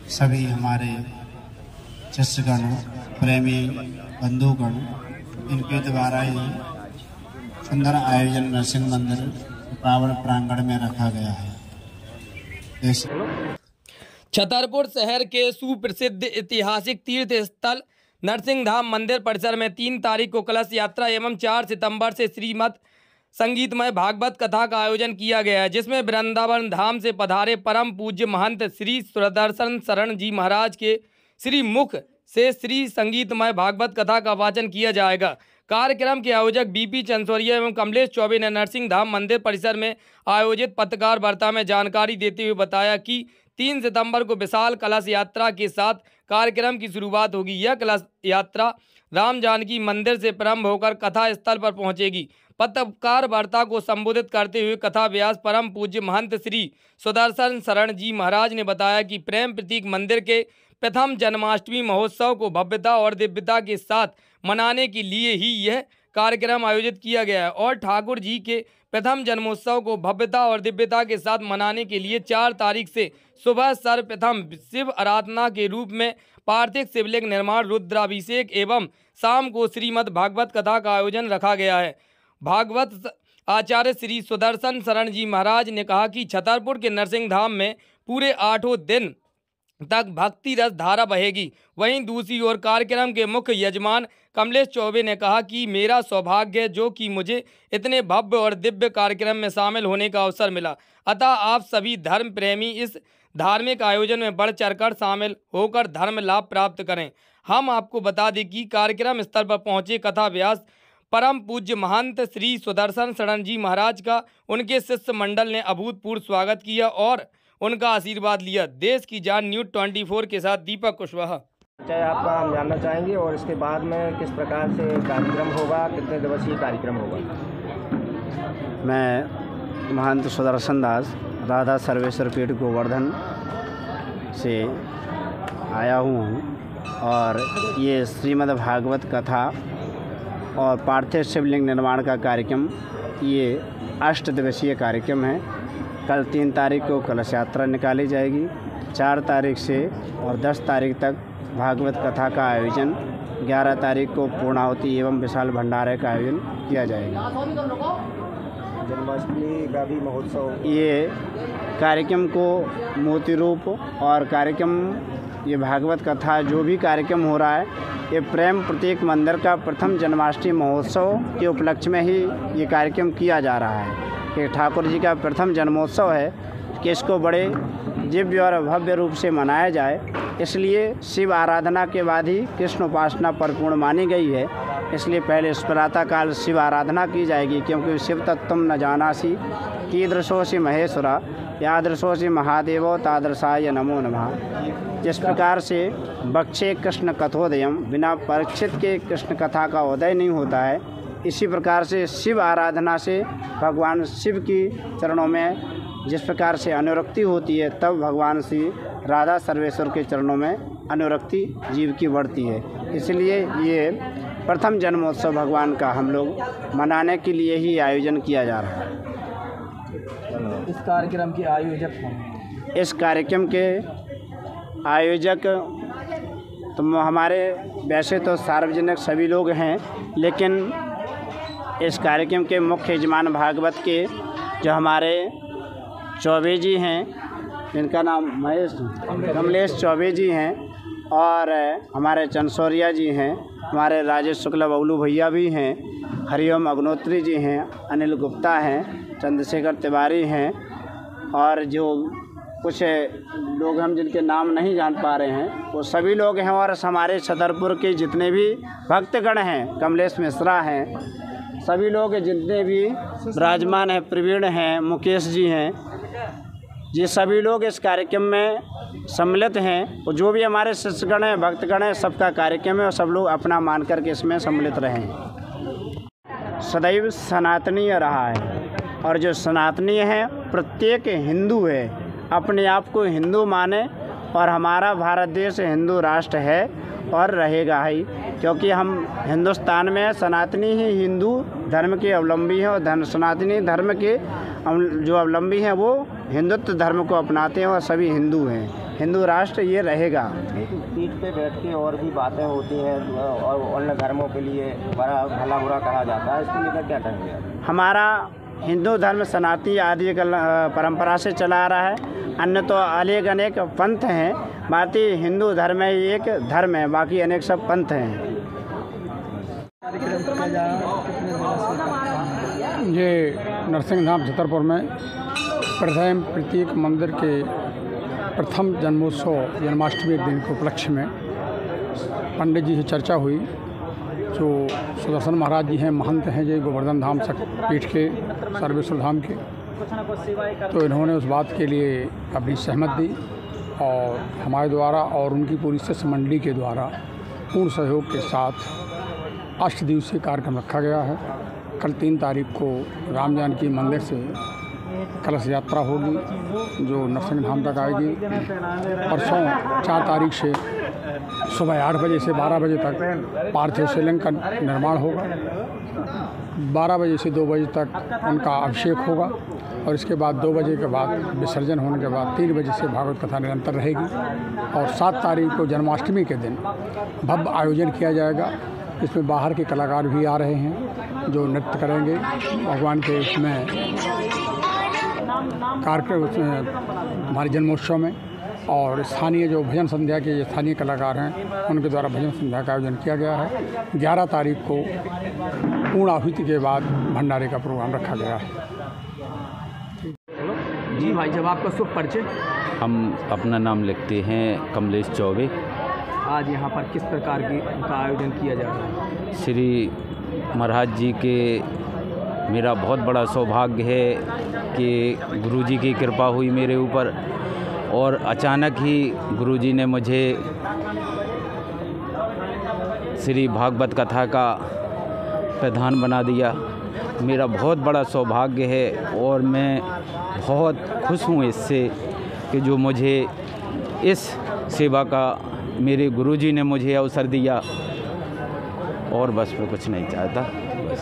सभी हमारे शिष्यगण, प्रेमी बंधुगण, इनके द्वारा ही सुंदर आयोजन नरसिंह मंदिर पावन प्रांगण में रखा गया है। छतरपुर शहर के सुप्रसिद्ध ऐतिहासिक तीर्थ स्थल नरसिंह धाम मंदिर परिसर में 3 तारीख को कलश यात्रा एवं 4 सितंबर से श्रीमद् संगीतमय भागवत कथा का आयोजन किया गया है, जिसमें वृंदावन धाम से पधारे परम पूज्य महंत श्री सुदर्शन शरण जी महाराज के श्री मुख से श्री संगीतमय भागवत कथा का वाचन किया जाएगा। कार्यक्रम के आयोजक बीपी चंसोरिया एवं कमलेश चौबे ने नरसिंह धाम मंदिर परिसर में आयोजित पत्रकार वार्ता में जानकारी देते हुए बताया कि 3 सितंबर को विशाल कलश यात्रा के साथ कार्यक्रम की शुरुआत होगी। यह कलश यात्रा राम जानकी मंदिर से प्रारंभ होकर कथा स्थल पर पहुंचेगी। पत्रकार वार्ता को संबोधित करते हुए कथा व्यास परम पूज्य महंत श्री सुदर्शन शरण जी महाराज ने बताया कि प्रेम प्रतीक मंदिर के प्रथम जन्माष्टमी महोत्सव को भव्यता और दिव्यता के साथ मनाने के लिए ही यह कार्यक्रम आयोजित किया गया है और ठाकुर जी के प्रथम जन्मोत्सव को भव्यता और दिव्यता के साथ मनाने के लिए 4 तारीख से सुबह सर्वप्रथम शिव आराधना के रूप में पार्थिव शिवलिंग निर्माण, रुद्राभिषेक एवं शाम को श्रीमद् भागवत कथा का आयोजन रखा गया है। भागवत आचार्य श्री सुदर्शन शरण जी महाराज ने कहा कि छतरपुर के नरसिंह धाम में पूरे 8 दिन तक भक्ति रस धारा बहेगी। वहीं दूसरी ओर कार्यक्रम के मुख्य यजमान कमलेश चौबे ने कहा कि मेरा सौभाग्य है जो कि मुझे इतने भव्य और दिव्य कार्यक्रम में शामिल होने का अवसर मिला। अतः आप सभी धर्म प्रेमी इस धार्मिक आयोजन में बढ़ चढ़कर शामिल होकर धर्म लाभ प्राप्त करें। हम आपको बता दें कि कार्यक्रम स्थल पर पहुंचे कथा व्यास परम पूज्य महंत श्री सुदर्शन शरण जी महाराज का उनके शिष्य मंडल ने अभूतपूर्व स्वागत किया और उनका आशीर्वाद लिया। देश की जान न्यूज़ 24 के साथ दीपक कुशवाहा। चाहे आपका हम जानना चाहेंगे और इसके बाद में किस प्रकार से कार्यक्रम होगा, कितने दिवसीय कार्यक्रम होगा। मैं महंत सुदर्शन दास राधा सर्वेश्वर पीठ गोवर्धन से आया हूँ और ये श्रीमद् भागवत कथा और पार्थिव शिवलिंग निर्माण का कार्यक्रम ये 8 दिवसीय कार्यक्रम है। कल 3 तारीख को कलश यात्रा निकाली जाएगी, 4 तारीख से और 10 तारीख तक भागवत कथा का आयोजन, 11 तारीख को पूर्णाहुति एवं विशाल भंडारे का आयोजन किया जाएगा। जन्माष्टमी का भी महोत्सव, ये कार्यक्रम को मोती रूप और कार्यक्रम ये भागवत कथा जो भी कार्यक्रम हो रहा है ये प्रेम प्रतीक मंदिर का प्रथम जन्माष्टमी महोत्सव के उपलक्ष्य में ही ये कार्यक्रम किया जा रहा है कि ठाकुर जी का प्रथम जन्मोत्सव है कि इसको बड़े दिव्य और भव्य रूप से मनाया जाए। इसलिए शिव आराधना के बाद ही कृष्ण उपासना परिपूर्ण मानी गई है। इसलिए पहले प्रातःकाल शिव आराधना की जाएगी, क्योंकि शिव तत्त्वम न जानासि कीदृशोऽसि महेश्वरा यादृशोऽसि महादेवो तादृशाय नमो नमः। जिस प्रकार से बक्षे कृष्ण कथोदयम, बिना परीक्षित के कृष्ण कथा का उदय नहीं होता है, इसी प्रकार से शिव आराधना से भगवान शिव की चरणों में जिस प्रकार से अनुरक्ति होती है, तब भगवान श्री राधा सर्वेश्वर के चरणों में अनुरक्ति जीव की बढ़ती है। इसलिए ये प्रथम जन्मोत्सव भगवान का हम लोग मनाने के लिए ही आयोजन किया जा रहा है। इस कार्यक्रम के आयोजक कौन? इस कार्यक्रम के आयोजक तो हमारे वैसे तो सार्वजनिक सभी लोग हैं, लेकिन इस कार्यक्रम के मुख्य यजमान भागवत के जो हमारे चौबे जी हैं, जिनका नाम कमलेश चौबे जी हैं, और हमारे चंसोरिया जी हैं, हमारे राजेश शुक्ला बबलू भैया भी हैं, हरिओम अग्नोत्री जी हैं, अनिल गुप्ता हैं, चंद्रशेखर तिवारी हैं, और जो कुछ लोग हम जिनके नाम नहीं जान पा रहे हैं वो सभी लोग हैं। और हमारे छतरपुर के जितने भी भक्तगण हैं, कमलेश मिश्रा हैं, सभी लोग जितने भी विराजमान हैं, प्रवीण हैं, मुकेश जी हैं, ये सभी लोग इस कार्यक्रम में सम्मिलित हैं। और जो भी हमारे शिष्यगण हैं, भक्तगण हैं, सबका कार्यक्रम है और सब लोग अपना मान करके इसमें सम्मिलित रहें। सदैव सनातनीय रहा है और जो सनातनीय है प्रत्येक हिंदू है, अपने आप को हिंदू माने, और हमारा भारत देश हिंदू राष्ट्र है और रहेगा ही, क्योंकि हम हिंदुस्तान में सनातनी ही हिंदू धर्म के अवलंबी हैं और सनातनी धर्म के जो अवलंबी हैं वो हिंदुत्व धर्म को अपनाते हैं और सभी हिंदू हैं। हिंदू राष्ट्र ये रहेगा। पीठ पे बैठ के और भी बातें होती हैं और अन्य धर्मों के लिए बड़ा भला बुरा कहा जाता है, इसको लेकर क्या कहेंगे? हमारा हिंदू धर्म सनातनी आदि परंपरा से चला आ रहा है। अन्य तो अनेक पंथ हैं, बाकी हिंदू धर्म ही एक धर्म है, बाकी अनेक सब पंथ हैं। ये नरसिंह धाम छतरपुर में प्रथम प्रतीक मंदिर के प्रथम जन्मोत्सव जन्माष्टमी के दिन के उपलक्ष्य में पंडित जी से चर्चा हुई। जो सुदर्शन महाराज जी हैं, महंत हैं जी गोवर्धन धाम पीठ के सर्वेश्वर धाम के, तो इन्होंने उस बात के लिए अपनी सहमत दी और हमारे द्वारा और उनकी पूरी शिष्य मंडली के द्वारा पूर्ण सहयोग के साथ 8 दिवसीय कार्यक्रम रखा गया है। कल 3 तारीख को राम जानकी मंदिर से कलश यात्रा होगी जो नरसिंह धाम तक आएगी। परसों 4 तारीख से सुबह 8 बजे से 12 बजे तक पार्थिव शिवलिंग का निर्माण होगा। 12 बजे से 2 बजे तक उनका अभिषेक होगा और इसके बाद 2 बजे के बाद विसर्जन होने के बाद 3 बजे से भागवत कथा निरंतर रहेगी। और 7 तारीख को जन्माष्टमी के दिन भव्य आयोजन किया जाएगा। इसमें बाहर के कलाकार भी आ रहे हैं जो नृत्य करेंगे भगवान के उसमें कार्यक्रम हमारे जन्मोत्सव में। और स्थानीय जो भजन संध्या के स्थानीय कलाकार हैं उनके द्वारा भजन संध्या का आयोजन किया गया है। 11 तारीख को पूर्ण आहुति के बाद भंडारे का प्रोग्राम रखा गया है। जी भाई, जब आपका शुभ परिचय। हम अपना नाम लिखते हैं कमलेश चौबे। आज यहाँ पर किस प्रकार का आयोजन किया जा रहा है? श्री महाराज जी के मेरा बहुत बड़ा सौभाग्य है कि गुरुजी की कृपा हुई मेरे ऊपर और अचानक ही गुरुजी ने मुझे श्री भागवत कथा का प्रधान बना दिया। मेरा बहुत बड़ा सौभाग्य है और मैं बहुत खुश हूँ इससे कि जो मुझे इस सेवा का मेरे गुरुजी ने मुझे अवसर दिया। और बस मैं कुछ नहीं चाहता, बस।